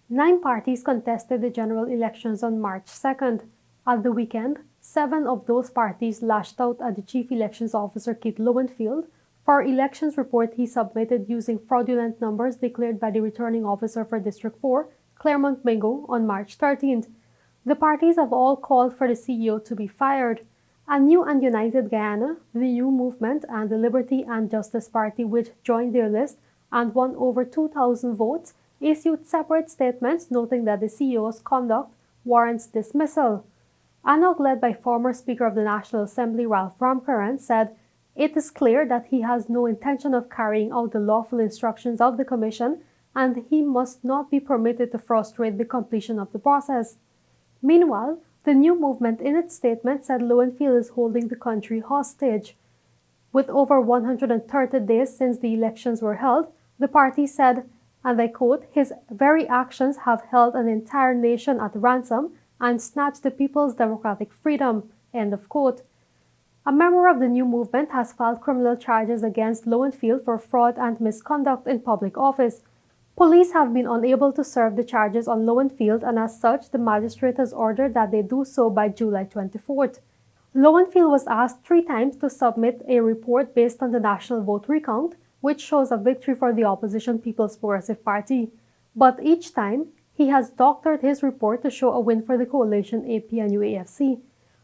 9 parties contested the general elections on March 2nd. At the weekend, 7 of those parties lashed out at the Chief Elections Officer Kit Lowenfield for elections report he submitted using fraudulent numbers declared by the returning officer for District 4, Claremont Mingo, on March 13th. The parties have all called for the CEO to be fired. A New and United Guyana, the New Movement, and the Liberty and Justice Party, which joined their list and won over 2,000 votes, issued separate statements noting that the CEO's conduct warrants dismissal. ANOG, led by former Speaker of the National Assembly Ralph Ramkaran, said, "It is clear that he has no intention of carrying out the lawful instructions of the Commission, and he must not be permitted to frustrate the completion of the process." Meanwhile, the New Movement in its statement said Lowenfield is holding the country hostage. With over 130 days since the elections were held, the party said, and I quote, "His very actions have held an entire nation at ransom and snatched the people's democratic freedom," end of quote. A member of the New Movement has filed criminal charges against Lowenfield for fraud and misconduct in public office. Police have been unable to serve the charges on Lowenfield, and as such, the magistrate has ordered that they do so by July 24th. Lowenfield was asked 3 times to submit a report based on the national vote recount, which shows a victory for the opposition People's Progressive Party. But each time, he has doctored his report to show a win for the coalition APNU-AFC.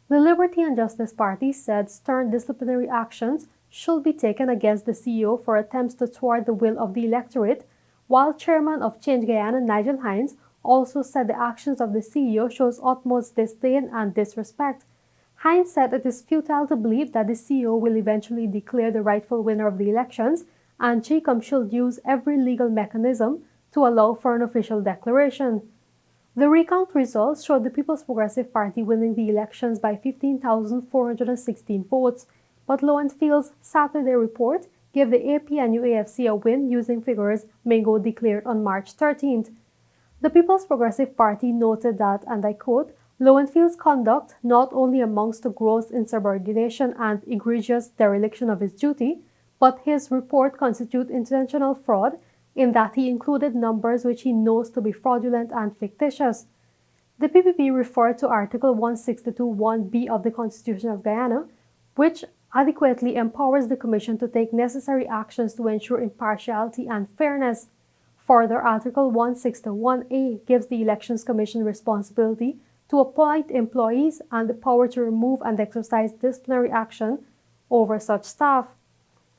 The Liberty and Justice Party said stern disciplinary actions should be taken against the CEO for attempts to thwart the will of the electorate, while Chairman of Change Guyana Nigel Hines also said the actions of the CEO shows utmost disdain and disrespect. Hines said it is futile to believe that the CEO will eventually declare the rightful winner of the elections, and GECOM should use every legal mechanism to allow for an official declaration. The recount results showed the People's Progressive Party winning the elections by 15,416 votes, but Lowenfield's Saturday report gave the APNU-AFC a win using figures Mingo declared on March 13th. The People's Progressive Party noted that, and I quote, "Lowenfield's conduct not only amounts to gross insubordination and egregious dereliction of his duty, but his report constitutes intentional fraud in that he included numbers which he knows to be fraudulent and fictitious." The PPP referred to Article 162(1)(b) of the Constitution of Guyana, which adequately empowers the Commission to take necessary actions to ensure impartiality and fairness. Further, Article 161(a) gives the Elections Commission responsibility to appoint employees and the power to remove and exercise disciplinary action over such staff.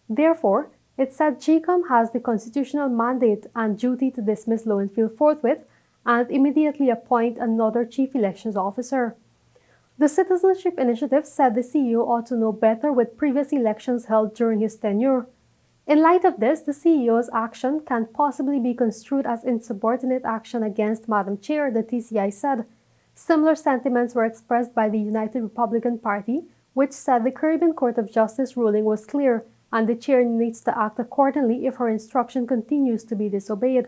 Therefore, it said GECOM has the constitutional mandate and duty to dismiss Lowenfield forthwith and immediately appoint another Chief Elections Officer. The Citizenship Initiative said the CEO ought to know better with previous elections held during his tenure. In light of this, the CEO's action can possibly be construed as insubordinate action against Madam Chair, the TCI said. Similar sentiments were expressed by the United Republican Party, which said the Caribbean Court of Justice ruling was clear and the chair needs to act accordingly if her instruction continues to be disobeyed.